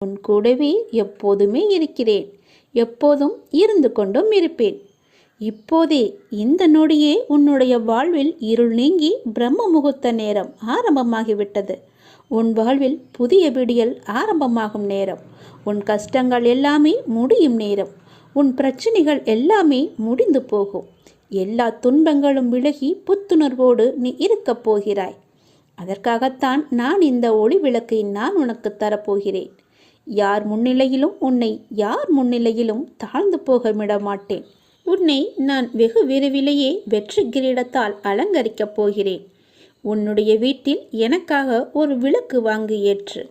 உன் கூடவே எப்போதுமே இருக்கிறேன். எப்போதும் இருந்து கொண்டும் இருப்பேன். இப்போதே இந்த நொடியே உன்னுடைய வாழ்வில் இருள் நீங்கி பிரம்ம முகூர்த்த நேரம் ஆரம்பமாகிவிட்டது. உன் வாழ்வில் புதிய விடியல் ஆரம்பமாகும் நேரம். உன் கஷ்டங்கள் எல்லாமே முடியும் நேரம். உன் பிரச்சனைகள் எல்லாமே முடிந்து போகும். எல்லா துன்பங்களும் விலகி புத்துணர்வோடு நீ இருக்கப் போகிறாய். அதற்காகத்தான் நான் இந்த ஒளி விளக்கை நான் உனக்கு தரப்போகிறேன். யார் முன்னிலையிலும் உன்னை யார் முன்னிலையிலும் தாழ்ந்து போக விட மாட்டேன். உன்னை நான் வெகு விரைவிலேயே வெற்றி கிரீடத்தால் அலங்கரிக்கப் போகிறேன். உன்னுடைய வீட்டில் எனக்காக ஒரு விளக்கு வாங்கி ஏற்று.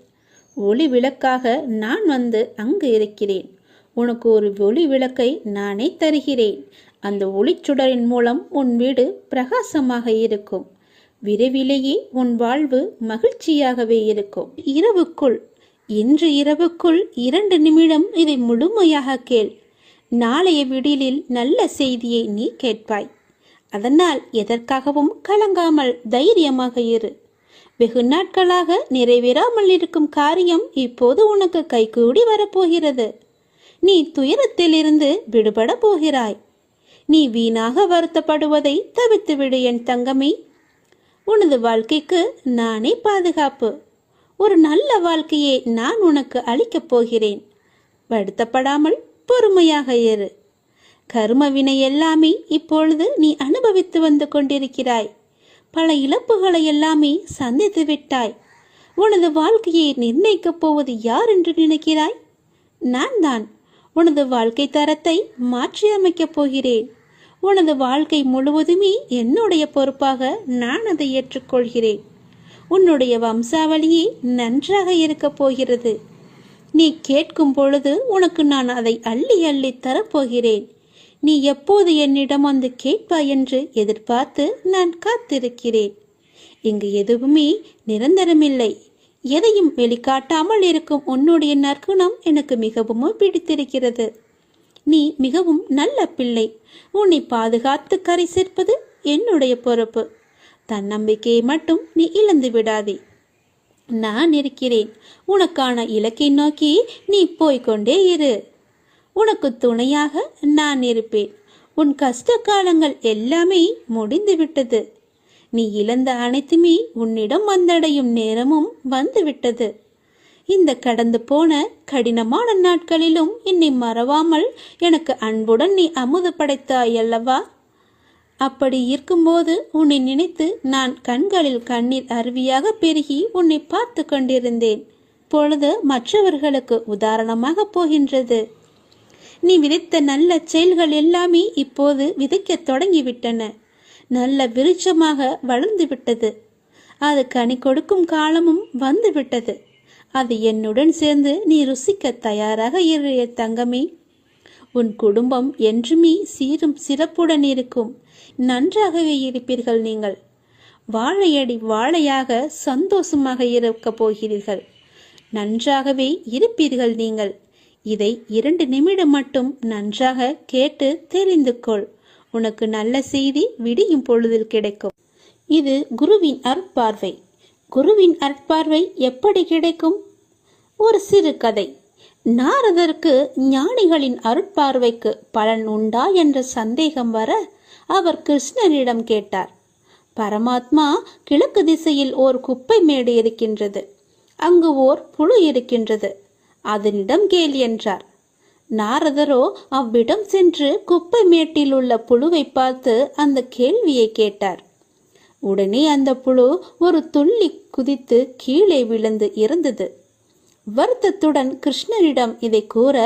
ஒளி விளக்காக நான் வந்து அங்கு இருக்கிறேன். உனக்கு ஒரு ஒளி விளக்கை நானே தருகிறேன். அந்த ஒளிச்சுடரின் மூலம் உன் வீடு பிரகாசமாக இருக்கும். விரைவிலேயே உன் வாழ்வு மகிழ்ச்சியாகவே இருக்கும். இன்று இரவுக்குள் 2 நிமிடம் இதை முழுமையாக கேள். நாளைய விடியலில் நல்ல செய்தியை நீ கேட்பாய். அதனால் எதற்காகவும் கலங்காமல் தைரியமாக இரு. வெகு நாட்களாக நிறைவேறாமல் இருக்கும் காரியம் இப்போது உனக்கு கைகூடி வரப்போகிறது. நீ துயரத்திலிருந்து விடுபட போகிறாய். நீ வீணாக வருத்தப்படுவதை தவிர்த்துவிடு என் தங்கமே. உனது வாழ்க்கைக்கு நானே பாதுகாப்பு. ஒரு நல்ல வாழ்க்கையை நான் உனக்கு அளிக்கப் போகிறேன். வருத்தப்படாமல் பொறுமையாக இரு. கர்ம வினை எல்லாமே இப்பொழுது நீ அனுபவித்து வந்து கொண்டிருக்கிறாய். பல இழப்புகளை எல்லாமே சந்தித்து விட்டாய். உனது வாழ்க்கையை நிர்ணயிக்கப் போவது யார் என்று நினைக்கிறாய்? நான் தான். உனது வாழ்க்கை தரத்தை மாற்றி அமைக்கப் போகிறேன். உனது வாழ்க்கை முழுவதுமே என்னுடைய பொறுப்பாக நான் அதை ஏற்றுக்கொள்கிறேன். உன்னுடைய வம்சாவளியே நன்றாக இருக்கப் போகிறது. நீ கேட்கும் பொழுது உனக்கு நான் அதை அள்ளி அள்ளி தரப்போகிறேன். நீ எப்போது என்னிடம் வந்து கேட்பாய் என்று எதிர்பார்த்து நான் காத்திருக்கிறேன். இங்கு எதுவுமே நிரந்தரமில்லை. எதையும் வெளிக்காட்டாமல் இருக்கும் உன்னுடைய நற்குணம் எனக்கு மிகவும் பிடித்திருக்கிறது. நீ மிகவும் நல்ல பிள்ளை. உன்னை பாதுகாத்து கரை சேர்ப்பது என்னுடைய பொறுப்பு. தன்னம்பிக்கையை மட்டும் நீ இழந்து விடாதே. நான் இருக்கிறேன். உனக்கான இலக்கை நோக்கி நீ போய்கொண்டே இரு. உனக்கு துணையாக நான் இருப்பேன். உன் கஷ்ட காலங்கள் எல்லாமே முடிந்து விட்டது. நீ இழந்த அனைத்துமே உன்னிடம் வந்தடையும் நேரமும் வந்துவிட்டது. இந்த கடந்து போன கடினமான நாட்களிலும் என்னை மறவாமல் எனக்கு அன்புடன் நீ அமுது படைத்தாய் அல்லவா? அப்படி இருக்கும்போது உன்னை நினைத்து நான் கண்களில் கண்ணீர் அருவியாக பெருகி உன்னை பார்த்து கொண்டிருந்தேன். பொழுது மற்றவர்களுக்கு உதாரணமாக போகின்றது. நீ விதைத்த நல்ல செயல்கள் எல்லாமே இப்போது விதைக்க தொடங்கிவிட்டன. நல்ல விருட்சமாக வளர்ந்து விட்டது. அது கனி கொடுக்கும் காலமும் வந்து விட்டது. அது என்னுடன் சேர்ந்து நீ ருசிக்க தயாராக இரு தங்கமே. உன் குடும்பம் என்றுமே சீரும் சிறப்புடன் இருக்கும். நன்றாகவே இருப்பீர்கள். நீங்கள் வாழையடி வாழையாக சந்தோஷமாக இருக்க போகிறீர்கள். நன்றாகவே இருப்பீர்கள் நீங்கள். இதை 2 நிமிடம் மட்டும் நன்றாக கேட்டு தெரிந்து கொள். உனக்கு நல்ல செய்தி விடியும் பொழுதில் கிடைக்கும். இது குருவின் அருட்பார்வை. குருவின் அருட்பார்வை எப்படி கிடைக்கும்? ஒரு சிறு கதை. நாரதருக்கு ஞானிகளின் அருட்பார்வைக்கு பலன் உண்டா என்ற சந்தேகம் வர அவர் கிருஷ்ணரிடம் கேட்டார். பரமாத்மா, கிழக்கு திசையில் ஓர் குப்பை மேடு இருக்கின்றது. அங்கு ஓர் புழு இருக்கின்றது. அதனிடம் கேள் என்றார். நாரதரோ அவ்விடம் சென்று குப்பை மேட்டில் உள்ள புழுவை பார்த்து அந்த கேள்வியை கேட்டார். உடனே அந்த புழு ஒரு துள்ளி குதித்து கீழே விழுந்து இறந்தது. வருத்தத்துடன் கிருஷ்ணரிடம் இதை கூற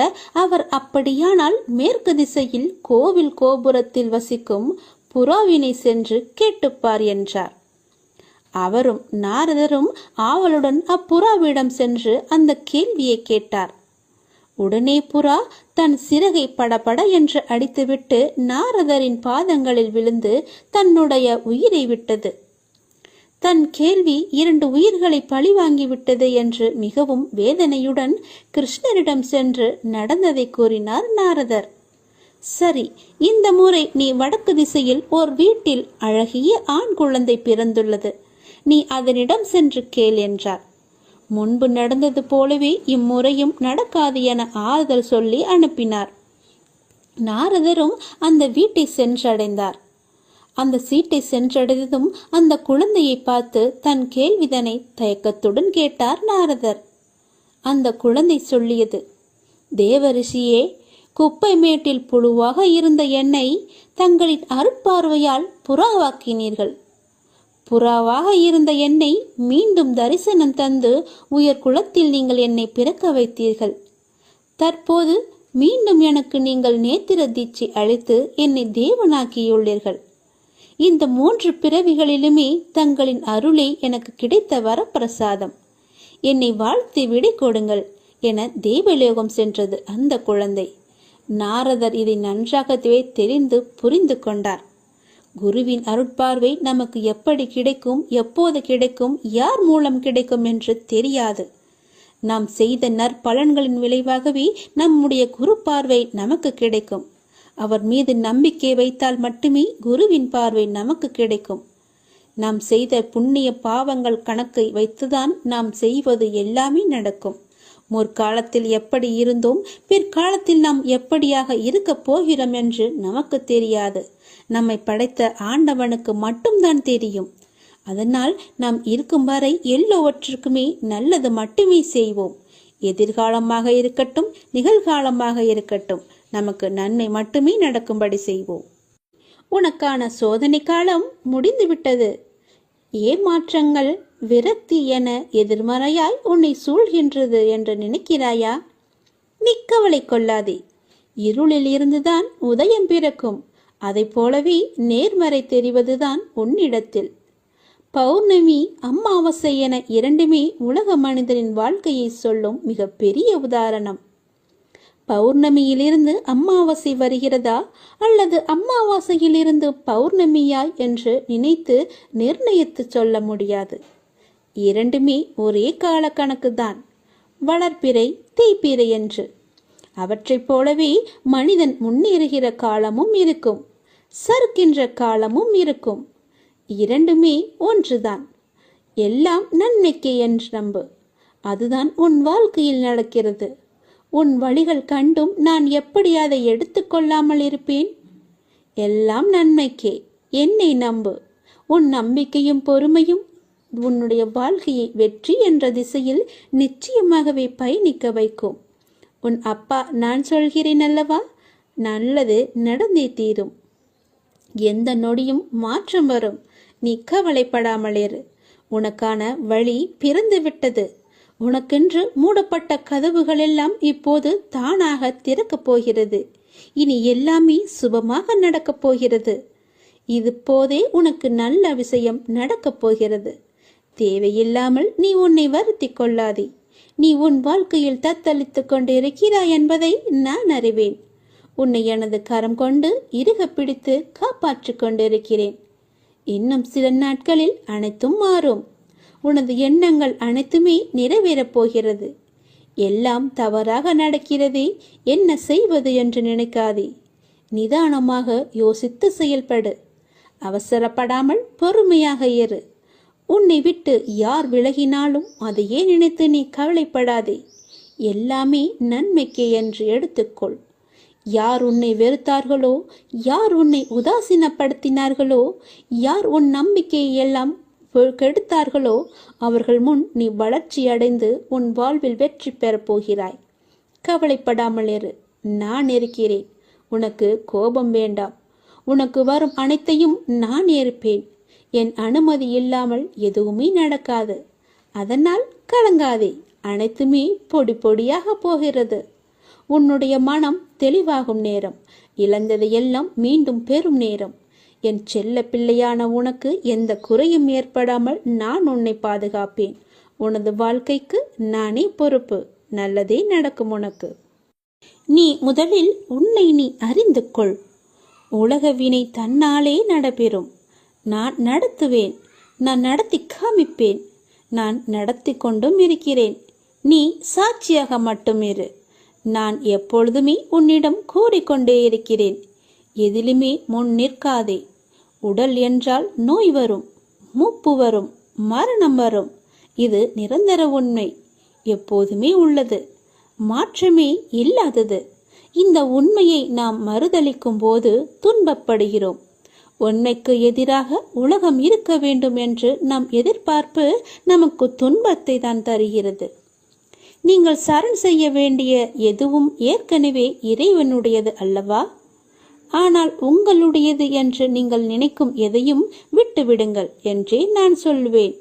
அவர், அப்படியானால் மேற்கு திசையில் கோவில் கோபுரத்தில் வசிக்கும் புறாவினை சென்று கேட்டுப்பார் என்றார். அவரும் நாரதரும் ஆவலுடன் அப்புறாவிடம் சென்று அந்த கேள்வியை கேட்டார். உடனே புறா தன் சிறகை படபட என்று அடித்துவிட்டு நாரதரின் பாதங்களில் விழுந்து தன்னுடைய உயிரை விட்டது. தன் கேள்வி 2 உயிர்களை பழி வாங்கிவிட்டது என்று மிகவும் வேதனையுடன் கிருஷ்ணரிடம் சென்று நடந்ததை கூறினார் நாரதர். சரி, இந்த முறை நீ வடக்கு திசையில் ஓர் வீட்டில் அழகிய ஆண் குழந்தை பிறந்துள்ளது. நீ அதனிடம் சென்று கேள் என்றார். முன்பு நடந்தது போலவே இம்முறையும் நடக்காது என ஆறுதல் சொல்லி அனுப்பினார். நாரதரும் அந்த வீட்டை சென்றடைந்தார். அந்த சீட்டை சென்றடைந்ததும் அந்த குழந்தையை பார்த்து தன் கேள்விதனை தயக்கத்துடன் கேட்டார் நாரதர். அந்த குழந்தை சொல்லியது, தேவரிஷியே, குப்பை மேட்டில் புழுவாக இருந்த என்னை தங்களின் அருட்பார்வையால் புறாவாக்கினீர்கள். புறாவாக இருந்த என்னை மீண்டும் தரிசனம் தந்து உயர் குலத்தில் நீங்கள் என்னை பிறக்க வைத்தீர்கள். தற்போது மீண்டும் எனக்கு நீங்கள் நேத்திர தீட்சை அளித்து என்னை தேவனாக்கியுள்ளீர்கள். இந்த 3 பிறவிகளிலுமே தங்களின் அருளே எனக்கு கிடைத்த வரப்பிரசாதம். என்னை வாழ்த்தி விடை கொடுங்கள் என தேவலோகம் சென்றது அந்த குழந்தை. நாரதர் இதை நன்றாகவே தெரிந்து புரிந்து கொண்டார். குருவின் அருட்பார்வை நமக்கு எப்படி கிடைக்கும், எப்போது கிடைக்கும், யார் மூலம் கிடைக்கும் என்று தெரியாது. நாம் செய்த நற்பலன்களின் விளைவாகவே நம்முடைய குரு பார்வை நமக்கு கிடைக்கும். அவர் மீது நம்பிக்கை வைத்தால் மட்டுமே குருவின் பார்வை நமக்கு கிடைக்கும். நாம் செய்த புண்ணிய பாவங்கள் கணக்கை வைத்துதான் நாம் செய்வது எல்லாமே நடக்கும். முற்காலத்தில் எப்படி இருந்தோம், பிற்காலத்தில் நாம் எப்படியாக இருக்கப் போகிறோம் என்று நமக்கு தெரியாது. நம்மை படைத்த ஆண்டவனுக்கு மட்டும்தான் தெரியும். அதனால் நாம் இருக்கும் வரை எல்லோவற்றுக்குமே நல்லது மட்டுமே செய்வோம். எதிர்காலமாக இருக்கட்டும், நிகழ்காலமாக இருக்கட்டும், நமக்கு நன்மை மட்டுமே நடக்கும்படி செய்வோம். உனக்கான சோதனை காலம் முடிந்துவிட்டது. ஏமாற்றங்கள், விரக்தி என எதிர்மறையாய் உன்னை சூழ்கின்றது என்று நினைக்கிறாயா? நீ கவலை கொள்ளாதே. இருளில் இருந்துதான் உதயம் பிறக்கும். அதை போலவே நேர்மறை தெரிவதுதான் உன்னிடத்தில். பௌர்ணமி, அமாவாசை என இரண்டுமே உலக மனிதனின் வாழ்க்கையை சொல்லும் மிக பெரிய உதாரணம். பௌர்ணமியிலிருந்து அமாவாசை வருகிறதா அல்லது அமாவாசையிலிருந்து பௌர்ணமியாய் என்று நினைத்து நிர்ணயித்து சொல்ல முடியாது. இரண்டுமே ஒரே கால கணக்குதான், வளர்ப்பிறை தேய்பிறை என்று. அவற்றைப் போலவே மனிதன் முன்னேறுகிற காலமும் இருக்கும், சறுக்கின்ற காலமும் இருக்கும். இரண்டுமே ஒன்றுதான். எல்லாம் நன்மைக்கே என்று நம்பு. அதுதான் உன் வாழ்க்கையில் நடக்கிறது. உன் வழிகள் கண்டும் நான் எப்படி அதை எடுத்துக்கொள்ளாமல் இருப்பேன்? எல்லாம் நன்மைக்கே. என்னை நம்பு. உன் நம்பிக்கையும் பொறுமையும் உன்னுடைய வாழ்க்கையை வெற்றி என்ற திசையில் நிச்சயமாகவே பயணிக்க வைக்கும். உன் அப்பா நான் சொல்கிறேன் அல்லவா, நல்லது நடந்தே தீரும். எந்த நொடியும் மாற்றம் வரும். நீ கவலைப்படாமல் இரு. உனக்கான வழி பிறந்து விட்டது. உனக்கென்று மூடப்பட்ட கதவுகள் எல்லாம் இப்போது தானாக திறக்கப் போகிறது. இனி எல்லாமே சுபமாக நடக்கப் போகிறது. இது போதே உனக்கு நல்ல விஷயம் நடக்கப் போகிறது. தேவையில்லாமல் நீ உன்னை வருத்தி கொள்ளாதே. நீ உன் வாழ்க்கையில் தத்தளித்து கொண்டிருக்கிறாய் என்பதை நான் அறிவேன். உன்னை எனது கரம் கொண்டு இறுக பிடித்து காப்பாற்றிக் கொண்டிருக்கிறேன். இன்னும் சில நாட்களில் அனைத்தும் மாறும். உனது எண்ணங்கள் அனைத்துமே நிறைவேறப் போகிறது. எல்லாம் தவறாக நடக்கிறதே, என்ன செய்வது என்று நினைக்காதே. நிதானமாக யோசித்து செயல்படு. அவசரப்படாமல் பொறுமையாக இரு. உன்னை விட்டு யார் விலகினாலும் அதையே நினைத்து நீ கவலைப்படாதே. எல்லாமே நன்மைக்கே என்று எடுத்துக்கொள். யார் உன்னை வெறுத்தார்களோ, யார் உன்னை உதாசீனப்படுத்தினார்களோ, யார் உன் நம்பிக்கையை எல்லாம் கெடுத்தார்களோ, அவர்கள் முன் நீ வளர்ச்சி அடைந்து உன் வாழ்வில் வெற்றி பெறப் போகிறாய். கவலைப்படாமல் இரு. நான் இருக்கிறேன். உனக்கு கோபம் வேண்டாம். உனக்கு வரும் அனைத்தையும் நான் ஏற்பேன். என் அனுமதி இல்லாமல் எதுவுமே நடக்காது. அதனால் கலங்காதே. அனைத்துமே பொடி பொடியாக போகிறது. உன்னுடைய மனம் தெளிவாகும் நேரம். இழந்ததையெல்லாம் மீண்டும் பெறும் நேரம். என் செல்ல பிள்ளையான உனக்கு எந்த குறையும் ஏற்படாமல் நான் உன்னை பாதுகாப்பேன். உனது வாழ்க்கைக்கு நானே பொறுப்பு. நல்லதே நடக்கும் உனக்கு. நீ முதலில் உன்னை நீ அறிந்து கொள். உலக வினை தன்னாலே நடைபெறும். நான் நடத்துவேன். நான் நடத்தி காமிப்பேன். நான் நடத்தி கொண்டும் இருக்கிறேன். நீ சாட்சியாக மட்டும் இரு. நான் எப்பொழுதுமே உன்னிடம் கூறிக்கொண்டே இருக்கிறேன். எதிலுமே முன் நிற்காதே. உடல் என்றால் நோய் வரும், மூப்பு வரும், மரணம் வரும். இது நிரந்தர உண்மை. எப்போதுமே உள்ளது, மாற்றமே இல்லாதது. இந்த உண்மையை நாம் மறுதலிக்கும் போது துன்பப்படுகிறோம். உண்மைக்கு எதிராக உலகம் இருக்க வேண்டும் என்று நம் எதிர்பார்ப்பு நமக்கு துன்பத்தை தான் தருகிறது. நீங்கள் சரண் செய்ய வேண்டிய எதுவும் ஏற்கனவே இறைவனுடையது அல்லவா? ஆனால் உங்களுடையது என்று நீங்கள் நினைக்கும் எதையும் விட்டுவிடுங்கள் என்றே நான் சொல்வேன்.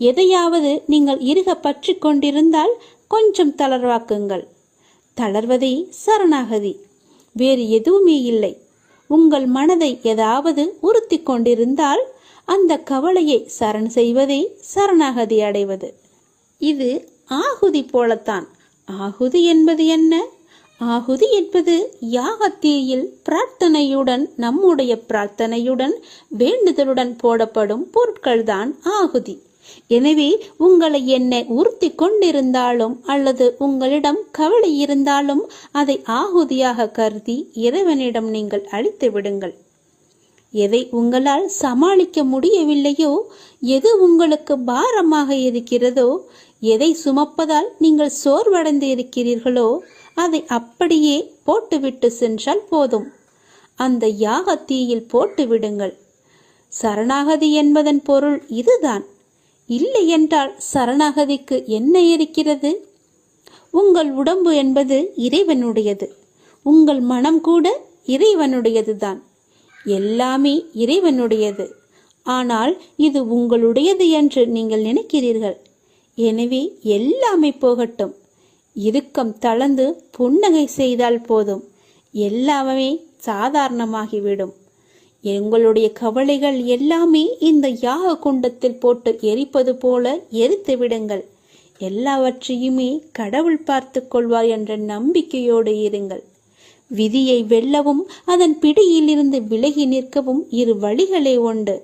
எதையாவது நீங்கள் இறுக பற்றி கொண்டிருந்தால் கொஞ்சம் தளர்வாக்குங்கள். தளர்வதே சரணாகதி, வேறு எதுவுமே இல்லை. உங்கள் மனதை ஏதாவது உறுத்தி கொண்டிருந்தால் அந்த கவலையை சரண் செய்வதே சரணாகதி அடைவது. இது ஆகுதி போலத்தான். ஆகுதி என்பது என்ன? ஆகுதி என்பது யாகத்தீயில் பிரார்த்தனையுடன், நம்முடைய பிரார்த்தனையுடன், வேண்டுதலுடன் போடப்படும் பொருட்கள்தான் ஆகுதி. எனவே உங்களை என்னை உறுத்தி கொண்டிருந்தாலும் அல்லது உங்களிடம் கவலை இருந்தாலும் அதை ஆகுதியாக கருதி இறைவனிடம் நீங்கள் அளித்து விடுங்கள். எதை உங்களால் சமாளிக்க முடியவில்லையோ, எது உங்களுக்கு பாரமாக இருக்கிறதோ, எதை சுமப்பதால் நீங்கள் சோர்வடைந்து இருக்கிறீர்களோ அதை அப்படியே போட்டுவிட்டு சென்றால் போதும். அந்த யாகத்தீயில் போட்டு விடுங்கள். சரணாகதி என்பதன் பொருள் இதுதான். இல்லை என்றால் சரணாகதிக்கு என்ன இருக்கிறது? உங்கள் உடம்பு என்பது இறைவனுடையது. உங்கள் மனம் கூட இறைவனுடையதுதான். எல்லாமே இறைவனுடையது. ஆனால் இது உங்களுடையது என்று நீங்கள் நினைக்கிறீர்கள். எனவே எல்லாமே போகட்டும். இறுக்கம் தளர்ந்து புன்னகை செய்தால் போதும், எல்லாமே சாதாரணமாகிவிடும். எங்களுடைய கவலைகள் எல்லாமே இந்த யாக குண்டத்தில் போட்டு எரிப்பது போல எரித்து விடுங்கள். எல்லாவற்றையுமே கடவுள் பார்த்து கொள்வார் என்ற நம்பிக்கையோடு இருங்கள். விதியை வெல்லவும் அதன் பிடியிலிருந்து விலகி நிற்கவும் இரு வழிகளே உண்டு.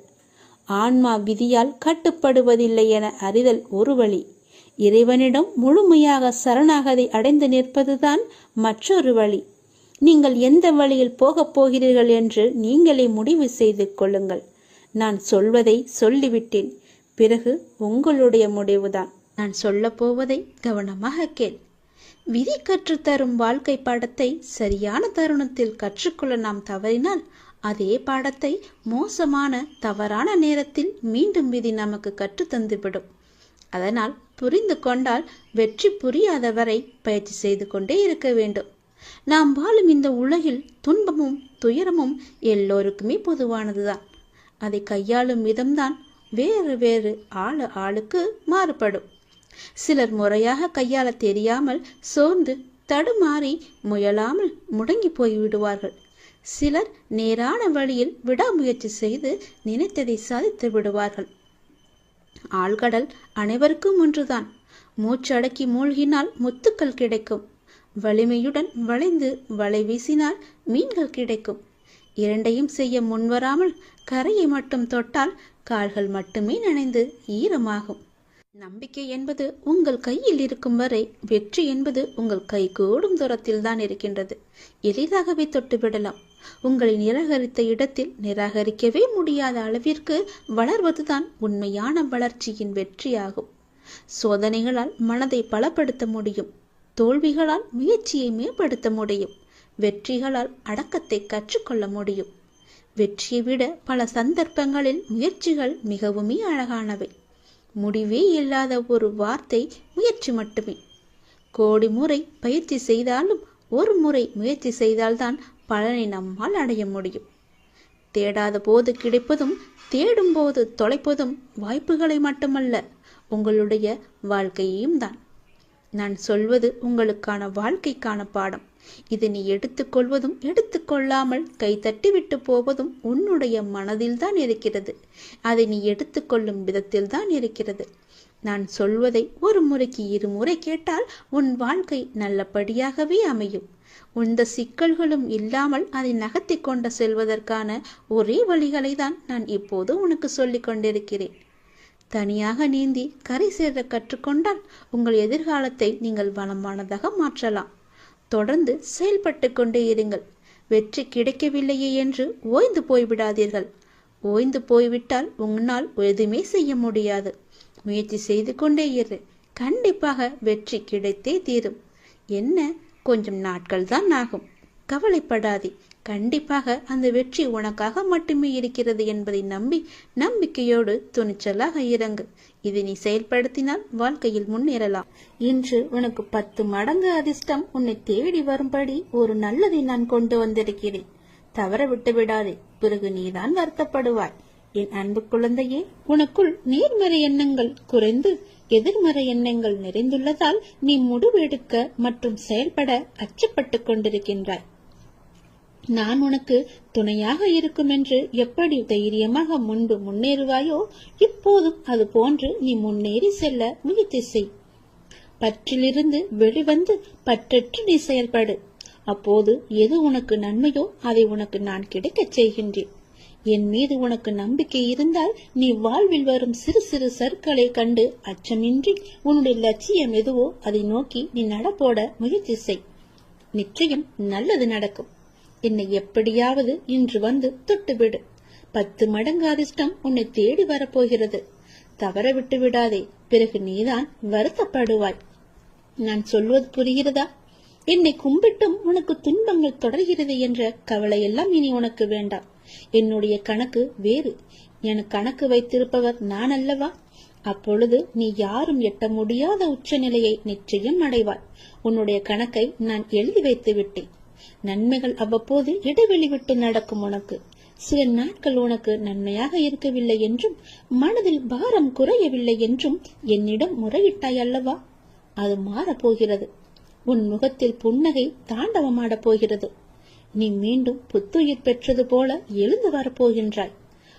ஆன்மா விதியால் கட்டுப்படுவதில்லை என அறிதல் ஒரு வழி. இறைவனிடம் முழுமையாக சரணாகதி அடைந்து நிற்பதுதான் மற்றொரு வழி. நீங்கள் எந்த வழியில் போகப் போகிறீர்கள் என்று நீங்களே முடிவு செய்து கொள்ளுங்கள். நான் சொல்வதை சொல்லிவிட்டேன். பிறகு உங்களுடைய முடிவுதான். நான் சொல்ல போவதை கவனமாக கேள். விதி கற்றுத்தரும் வாழ்க்கை பாடத்தை சரியான தருணத்தில் கற்றுக்கொள்ள நாம் தவறினால் அதே பாடத்தை மோசமான தவறான நேரத்தில் மீண்டும் விதி நமக்கு கற்றுத்தந்துவிடும். அதனால் புரிந்து கொண்டால் வெற்றி, புரியாதவரை பயிற்சி செய்து கொண்டே இருக்க வேண்டும். நாம் வாழும் இந்த உலகில் துன்பமும் துயரமும் எல்லோருக்குமே பொதுவானதுதான். அதை கையாளும் விதம்தான் வேறு வேறு ஆளுக்கு மாறுபடும். சிலர் முறையாக கையாள தெரியாமல் சோர்ந்து தடுமாறி முயலாமல் முடங்கி போய்விடுவார்கள். சிலர் நேரான வழியில் விடாமுயற்சி செய்து நினைத்ததை சாதித்து விடுவார்கள். ஆழ்கடல் அனைவருக்கும் ஒன்றுதான். மூச்சடக்கி மூழ்கினால் முத்துக்கள் கிடைக்கும். வலிமையுடன் வளைந்து வலை வீசினால் மீன்கள் கிடைக்கும். இரண்டையும் செய்ய முன்வராமல் கரையை மட்டும் தொட்டால் கால்கள் மட்டுமே நனைந்து ஈரமாகும். நம்பிக்கை என்பது உங்கள் கையில் இருக்கும் வரை வெற்றி என்பது உங்கள் கை கூடும் தூரத்தில் தான் இருக்கின்றது. எளிதாகவே தொட்டுவிடலாம். உங்களை நிராகரித்த இடத்தில் நிராகரிக்கவே முடியாத அளவிற்கு வளர்வதுதான் உண்மையான வளர்ச்சியின் வெற்றியாகும். சோதனைகளால் மனதை பலப்படுத்த முடியும். தோல்விகளால் முயற்சியை மேம்படுத்த முடியும். வெற்றிகளால் அடக்கத்தை கற்றுக்கொள்ள முடியும். வெற்றியை விட பல சந்தர்ப்பங்களில் முயற்சிகள் மிகவுமே அழகானவை. முடிவே இல்லாத ஒரு வார்த்தை முயற்சி மட்டுமே. கோடி முறை பயிற்சி செய்தாலும் ஒரு முறை முயற்சி செய்தால்தான் பலனை நம்மால் அடைய முடியும். தேடாத போது கிடைப்பதும் தேடும் போது தொலைப்பதும் வாய்ப்புகளை மட்டுமல்ல, உங்களுடைய வாழ்க்கையையும் தான். நான் சொல்வது உங்களுக்கான வாழ்க்கைக்கான பாடம். இதை நீ எடுத்துக்கொள்வதும் எடுத்துக்கொள்ளாமல் கைதட்டி விட்டு போவதும் உன்னுடைய மனதில்தான் இருக்கிறது. அதை நீ எடுத்துக்கொள்ளும் விதத்தில்தான் இருக்கிறது. நான் சொல்வதை ஒரு முறைக்கு இருமுறை கேட்டால் உன் வாழ்க்கை நல்லபடியாகவே அமையும். எந்த சிக்கல்களும் இல்லாமல் அதை நகர்த்தி கொண்டு செல்வதற்கான ஒரே வழிகளை தான் நான் இப்போது உனக்கு சொல்லிக் கொண்டிருக்கிறேன். தனியாக நீந்தி கரை சேர கற்றுக்கொண்டால் உங்கள் எதிர்காலத்தை நீங்கள் வளமானதாக மாற்றலாம். தொடர்ந்து செயல்பட்டு கொண்டே இருங்கள். வெற்றி கிடைக்கவில்லையே என்று ஓய்ந்து போய்விடாதீர்கள். ஓய்ந்து போய்விட்டால் உன்னால் எதுவுமே செய்ய முடியாது. முயற்சி செய்து கொண்டே இரு. கண்டிப்பாக வெற்றி கிடைத்தே தீரும். என்ன, கொஞ்சம் நாட்கள் தான் ஆகும், கவலைப்படாதே. கண்டிப்பாக அந்த வெற்றி உனக்காக மட்டுமே இருக்கிறது என்பதை நம்பி நம்பிக்கையோடு துணிச்சலாக இறங்கு. இதை நீ செயல்படுத்தினால் வாழ்க்கையில் முன்னேறலாம். இன்று உனக்கு 10 மடங்கு அதிர்ஷ்டம் உன்னை தேடி வரும்படி ஒரு நல்லதை நான் கொண்டு வந்திருக்கிறேன். தவற விட்டு விடாதே, பிறகு நீதான் வருத்தப்படுவாய். என் அன்பு குழந்தையே, உனக்குள் நேர்மறை எண்ணங்கள் குறைந்து எதிர்மறை எண்ணங்கள் நிறைந்துள்ளதால் நீ முடிவெடுக்க மற்றும் செயல்பட அச்சப்பட்டு கொண்டிருக்கின்றாய். நான் உனக்கு துணையாக இருக்கும் என்று எப்படி தைரியமாக முன்பு முன்னேறுவாயோ, இப்போதும் அது போன்று நீ முன்னேறி செல்ல முயற்சி செய். பற்றிலிருந்து வெளிவந்து பற்றற்று நீ செயல்படு. அப்போது எது உனக்கு நன்மையோ அதை உனக்கு நான் கிடைக்கச் செய்கின்றேன். என் மீது உனக்கு நம்பிக்கை இருந்தால் நீ வாழ்வில் வரும் சிறு சிறு சறுக்களை கண்டு அச்சமின்றி உன்னுடைய லட்சியம் எதுவோ அதை நோக்கி நீ நடப்போட முயற்சி செய். நிச்சயம் நல்லது நடக்கும். என்னை எப்படியாவது இன்று வந்து தொட்டுவிடு. 10 மடங்கு அதிர்ஷ்டம் உன்னை தேடி வரப்போகிறது. தவற விட்டு விடாதே, பிறகு நீதான் வருத்தப்படுவாய். நான் சொல்வது புரிகிறதா? என்னை கும்பிட்டும் உனக்கு துன்பங்கள் தொடர்கிறது என்ற கவலையெல்லாம் இனி உனக்கு வேண்டாம். என்னுடைய கணக்கு வேறு. எனக்கு கணக்கு வைத்திருப்பவர் நான் அல்லவா? அப்பொழுது நீ யாரும் எட்ட முடியாத உச்சநிலையை நிச்சயம் அடைவாய். உன்னுடைய கணக்கை நான் எழுதி வைத்து விட்டேன். நன்மைகள் அவ்வப்போது இடைவெளி விட்டு நடக்கும். உனக்கு சில நாட்கள் உனக்கு நன்மையாக இருக்கவில்லை என்றும் மனதில் பாரம் குறையவில்லை என்றும் என்னிடம் முறையிட்டாய் அல்லவா? அது மாறப்போகிறது. உன் முகத்தில் புன்னகை தாண்டவமாடப் போகிறது. நீ மீண்டும் புத்துயிர் பெற்றது போல எழுந்து வரப்போகின்றாய்.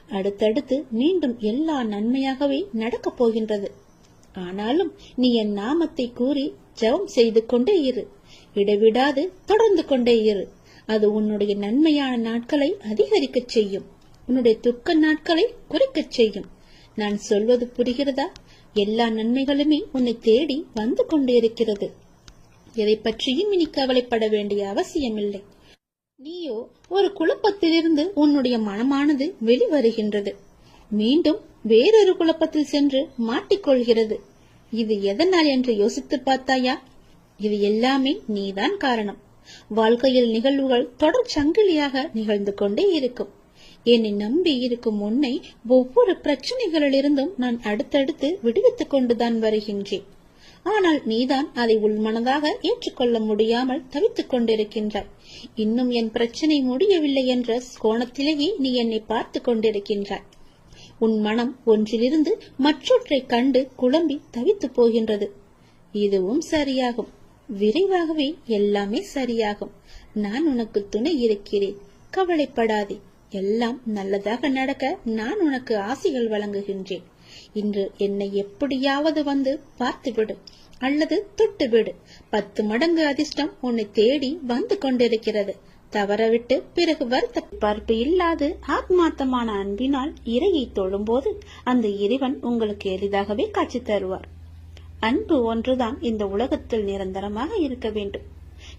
அடுத்தடுத்து மீண்டும் எல்லா நன்மையாகவே நடக்கப் போகின்றது. ஆனாலும் நீ என் நாமத்தை கூறி ஜெபம் செய்து கொண்டே இரு. இடைவிடாது தொடர்ந்து கொண்டே இரு. அது உன்னுடைய நன்மையான நாட்களை அதிகரிக்கச் செய்யும். உன்னுடைய துக்க நாட்களை குறைக்கச் செய்யும். நான் சொல்வது புரிகிறதா? எல்லா நன்மைகளுமே உன்னை தேடி வந்து கொண்டே இருக்கிறது. எதை பற்றியும் இனி கவலைப்பட வேண்டிய அவசியமில்லை. நீயோ ஒரு குழப்பத்திலிருந்து உன்னுடைய மனமானது வெளிவருகின்றது. மீண்டும் வேறொரு குழப்பத்தில் சென்று மாட்டிக்கொள்கிறது. இது எதனால் என்று யோசித்து பார்த்தாயா? இது எல்லாமே நீதான் காரணம். வாழ்க்கையில் நிகழ்வுகள் தொடர் சங்கிலியாக நிகழ்ந்து கொண்டே இருக்கும். என்னை நம்பி இருக்கும் உன்னை ஒவ்வொரு பிரச்சனைகளிலிருந்தும் நான் அடுத்தடுத்து விடுவித்துக் கொண்டுதான் வருகின்றேன். ஆனால் நீதான் அதை உள்மனதாக ஏற்றுக்கொள்ள முடியாமல் தவித்துக் கொண்டிருக்கின்றாய். இன்னும் என் பிரச்சனை முடியவில்லை என்ற கோணத்திலேயே நீ என்னை பார்த்து கொண்டிருக்கின்றாய். உன் மனம் ஒன்றிலிருந்து மற்றொன்றை கண்டு குழம்பி தவித்து போகின்றது. இதுவும் சரியாகும். விரைவாகவே எல்லாமே சரியாகும். நான் உனக்கு துணை இருக்கிறேன். கவலைப்படாதே. எல்லாம் நல்லதாக நடக்க நான் உனக்கு ஆசைகள் வழங்குகின்றேன். இன்று என்னை எப்படியாவது வந்து பார்த்துவிடு அல்லது தொட்டுவிடு. 10 மடங்கு அதிர்ஷ்டம் உன்னை தேடி வந்து கொண்டிருக்கிறது. தவறவிட்டு பிறகு வருத்த பார்ப்பு இல்லாது ஆத்மார்த்தமான அன்பினால் இறையை தொழும்போது அந்த இறைவன் உங்களுக்கு எளிதாகவே காட்சி தருவார். அன்பு ஒன்றுதான் இந்த உலகத்தில் நிரந்தரமாக இருக்க வேண்டும்.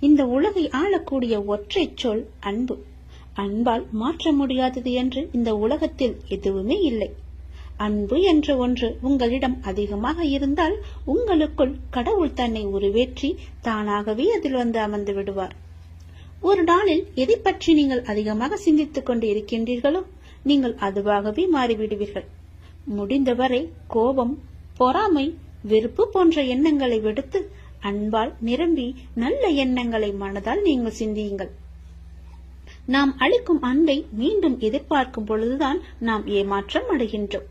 இந்த உலகை ஆளக்கூடிய ஒற்றை சொல் அன்பு. அன்பால் மாற்ற முடியாதது என்று இந்த உலகத்தில் எதுவுமே இல்லை. அன்பு என்ற ஒன்று உங்களிடம் அதிகமாக இருந்தால் உங்களுக்குள் கடவுள் தன்னை உருவேற்றி தானாகவே அதில் வந்து அமர்ந்து விடுவார். ஒரு நாளில் எதை பற்றி நீங்கள் அதிகமாக சிந்தித்துக் கொண்டு இருக்கின்றீர்களோ நீங்கள் அதுவாகவே மாறிவிடுவீர்கள். முடிந்தவரை கோபம், பொறாமை, வெறுப்பு போன்ற எண்ணங்களை விடுத்து அன்பால் நிரம்பி நல்ல எண்ணங்களை மனதால் நீங்கள் சிந்தியுங்கள். நாம் அளிக்கும் அன்பை மீண்டும் எதிர்பார்க்கும் பொழுதுதான் நாம் ஏமாற்றம் அடைகின்றோம்.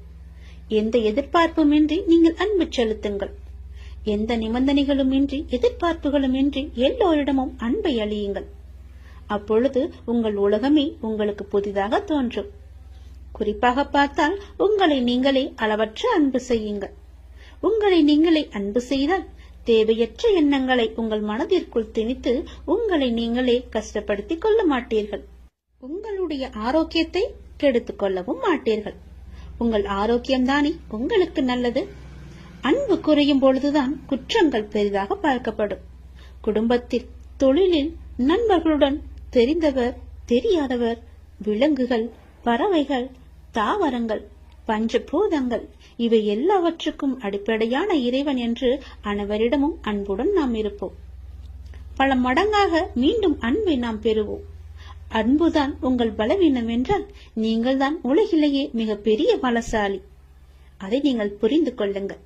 எந்த எதிர்பார்ப்புமின்றி நீங்கள் அன்பு செலுத்துங்கள். எந்த நிபந்தனைகளும் இன்றி எதிர்பார்ப்புகளும் இன்றி எல்லோரிடமும் அன்பை அளியுங்கள். அப்பொழுது உங்கள் உலகமே உங்களுக்கு புதிதாக தோன்றும். குறிப்பாக பார்த்தால் உங்களை நீங்களே அளவற்ற அன்பு செய்யுங்கள். உங்களை நீங்களே அன்பு செய்தால் தேவையற்ற எண்ணங்களை உங்கள் மனதிற்குள் திணித்து உங்களை நீங்களே கஷ்டப்படுத்திக் கொள்ள மாட்டீர்கள். உங்களுடைய ஆரோக்கியத்தை கெடுத்துக் கொள்ளவும் மாட்டீர்கள். உங்கள் ஆரோக்கியம்தானே உங்களுக்கு நல்லது. அன்பு குறையும் பொழுதுதான் குற்றங்கள் பெரிதாக பார்க்கப்படும். குடும்பத்தில், தொழிலில், நண்பர்களுடன், தெரிந்தவர், தெரியாதவர், விலங்குகள், பறவைகள், தாவரங்கள் பஞ்சபூதங்கள் இவை எல்லாவற்றுக்கும் அடிப்படையான இறைவன் என்று அனைவரிடமும் அன்புடன் நாம் இருப்போம். பல மடங்காக மீண்டும் அன்பை நாம் பெறுவோம். அன்புதான் உங்கள் பலவீனம் என்றால் நீங்கள் தான் உலகிலேயே மிக பெரிய பலசாலி. அதை நீங்கள் புரிந்து கொள்ளுங்கள்.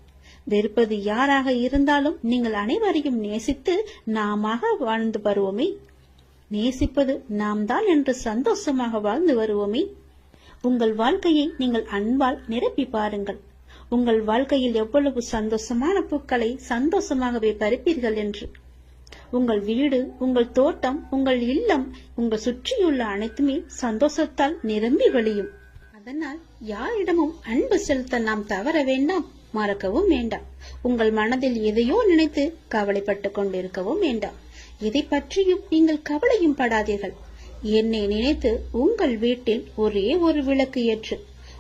வெறுப்பது யாராக இருந்தாலும் நீங்கள் அனைவரையும் நேசித்து நாம வாழ்ந்து வருவோமே. நேசிப்பது நாம் தான் என்று சந்தோஷமாக வாழ்ந்து வருவோமே. உங்கள் வாழ்க்கையை நீங்கள் அன்பால் நிரப்பி பாருங்கள். உங்கள் வாழ்க்கையில் எவ்வளவு சந்தோஷமான பூக்களை சந்தோஷமாகவே பறிப்பீர்கள் என்று. உங்கள் வீடு, உங்கள் தோட்டம், உங்கள் இல்லம், உங்கள் சுற்றியுள்ள அனைத்துமே சந்தோஷத்தால் நிரம்பி வழியும். அதனால் யாரிடமும் அன்பு செலுத்த நாம் தவற வேண்டாம், மறக்கவும் வேண்டாம். உங்கள் மனதில் எதையோ நினைத்து கவலைப்பட்டு கொண்டிருக்கவும் வேண்டாம். எதை பற்றியும் நீங்கள் கவலையும் படாதீர்கள். என்னை நினைத்து உங்கள் வீட்டில் ஒரே ஒரு விளக்கு ஏற்று.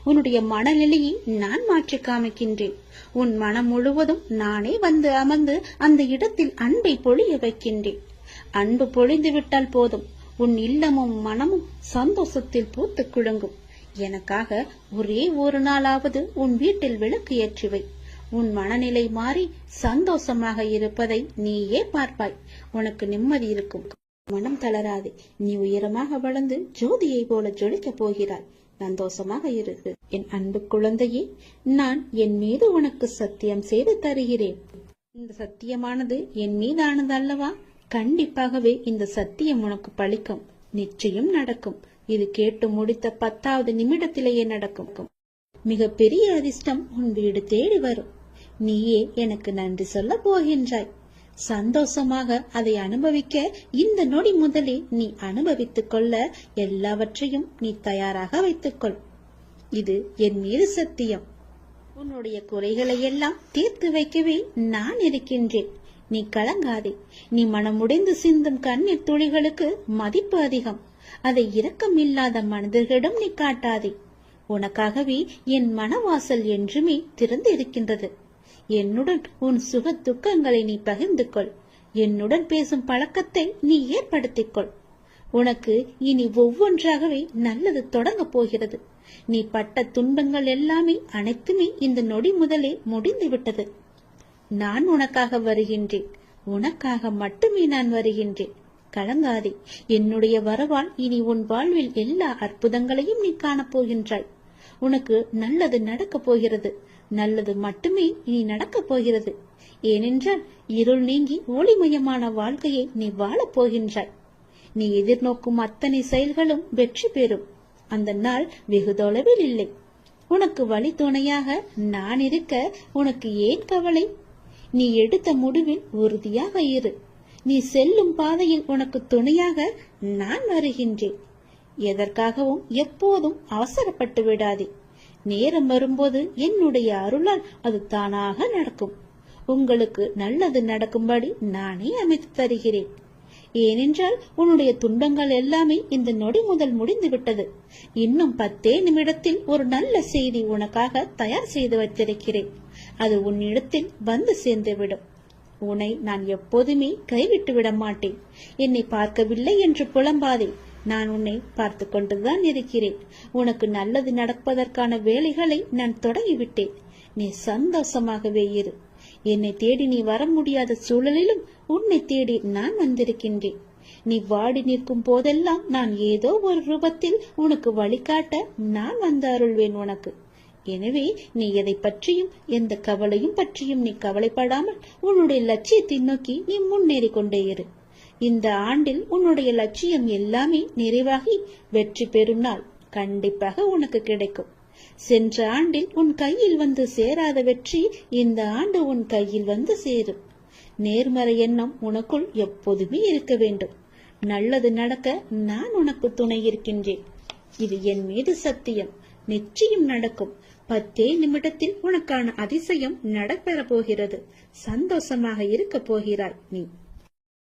உன்னுடைய மனநிலையை நான் மாற்றி காமிக்கின்றேன். உன் மனம் முழுவதும் நானே வந்து அமர்ந்து அந்த இடத்தில் அன்பை பொழிய வைக்கின்றேன். அன்பு பொழிந்து விட்டால் போதும், உன் இல்லமும் மனமும் சந்தோஷத்தில் பூத்து குலுங்கும். எனக்காக ஒரே ஒரு நாளாவது உன் வீட்டில் விளக்கு ஏற்றுவை. உன் மனநிலை மாறி சந்தோஷமாக இருப்பதை நீயே பார்ப்பாய். உனக்கு நிம்மதி இருக்கும். மனம் தளராது. நீ உயரமாக வளர்ந்து ஜோதியை போல ஜொலிக்க போகிறாய். சந்தோஷமாக இருக்கு. என் அன்பு குழந்தையே, நான் என் மீது உனக்கு சத்தியம் செய்து தருகிறேன். இந்த சத்தியமானது என் மீதானது அல்லவா? கண்டிப்பாகவே இந்த சத்தியம் உனக்கு பலிக்கும். நிச்சயம் நடக்கும். இது கேட்டு முடித்த 10வது நிமிடத்திலேயே நடக்கும். மிக பெரிய அதிர்ஷ்டம் உன் வீடு தேடி வரும். நீயே எனக்கு நன்றி சொல்ல போகின்றாய். சந்தோஷமாக அதை அனுபவிக்க இந்த நொடி முதலே நீ அனுபவித்துக் கொள்ள எல்லாவற்றையும் நீ தயாராக வைத்துக்கொள். இது என் மீது சத்தியம். உன்னுடைய குறைகளை எல்லாம் தீர்த்து வைக்கவே நான் இருக்கின்றேன். நீ கலங்காதே. நீ மனமுடைந்து சிந்தும் கண்ணீர் துளிகளுக்கு மதிப்பு அதிகம். அதை இரக்கமில்லாத மனிதர்களிடம் நீ காட்டாதே. உனக்காகவே என் மனவாசல் என்றுமே திறந்து இருக்கின்றது. என்னுடன் உன் சுக துக்கங்களை நீ பகிர்ந்து கொள். என்னுடன் பேசும் பழக்கத்தை நீ ஏற்படுத்திக் கொள். உனக்கு இனி ஒவ்வொன்றாகவே நல்லது தொடங்க போகிறது. நீ பட்ட துன்பங்கள் எல்லாமே அனைத்துமே இந்த நொடி முதலே முடிந்து விட்டது. நான் உனக்காக வருகின்றேன். உனக்காக மட்டுமே நான் வருகின்றேன். கலங்காதே. என்னுடைய வரவால் இனி உன் வாழ்வில் எல்லா அற்புதங்களையும் நீ காணப்போகின்றாய். உனக்கு நல்லது நடக்கப் போகிறது. நல்லது மட்டுமே இனி நடக்கப் போகிறது. ஏனென்றால் இருள் நீங்கி ஒளிமயமான வாழ்க்கையை நீ வாழப் போகின்றாய். நீ எதிர்நோக்கும் அத்தனை செயல்களும் வெற்றி பெறும். அந்த நாள் வெகு தொலைவில் இல்லை. உனக்கு வழி துணையாக நான் இருக்க உனக்கு ஏன் கவலை? நீ எடுத்த முடிவில் உறுதியாக இரு. நீ செல்லும் பாதையில் உனக்கு துணையாக நான் வருகின்றேன். எதற்காகவும் எப்போதும் அவசரப்பட்டு விடாதே. நேரம் வரும்போது என்னுடைய அருளால் அது தானாக நடக்கும். உங்களுக்கு நல்லது நடக்கும்படி நானே அமைத்து தருகிறேன். ஏனென்றால் உன்னுடைய துன்பங்கள் எல்லாமே இந்த நொடி முதல் முடிந்து விட்டது. இன்னும் 10 நிமிடத்தில் ஒரு நல்ல செய்தி உனக்காக தயார் செய்து வைத்திருக்கிறேன். அது உன்னிடத்தில் வந்து சேர்ந்துவிடும். உன்னை நான் எப்போதுமே கைவிட்டு விட மாட்டேன். என்னை பார்க்கவில்லை என்று புலம்பாதே. நான் உன்னை பார்த்து கொண்டுதான் இருக்கிறேன். உனக்கு நல்லது நடப்பதற்கான வேலைகளை நான் தொடங்கிவிட்டேன். நீ சந்தோஷமாகவே இரு. என்னை தேடி நீ வர முடியாத சூழலிலும் உன்னை தேடி நான் வந்திருக்கின்றேன். நீ வாடி நிற்கும் போதெல்லாம் நான் ஏதோ ஒரு ரூபத்தில் உனக்கு வழிகாட்ட நான் வந்து அருள்வேன் உனக்கு. எனவே நீ எதை பற்றியும் எந்த கவலையும் பற்றியும் நீ கவலைப்படாமல் உன்னுடைய லட்சியத்தை நோக்கி நீ முன்னேறி கொண்டே இரு. இந்த ஆண்டில் உன்னுடைய லட்சியம் எல்லாமே நிறைவாகி வெற்றி பெறும் நாள் கண்டிப்பாக உனக்கு கிடைக்கும். சென்ற ஆண்டில் உன் கையில் வந்து சேராத வெற்றி இந்த ஆண்டு உன் கையில் வந்து சேரும். நேர்மறை எண்ணம் உனக்குள் எப்போதுமே இருக்க வேண்டும். நல்லது நடக்க நான் உனக்கு துணை இருக்கின்றேன். இது என் மீது சத்தியம். நிச்சயம் நடக்கும். 10 நிமிடத்தில் உனக்கான அதிசயம் நடைபெற போகிறது. சந்தோஷமாக இருக்க போகிறாய் நீ.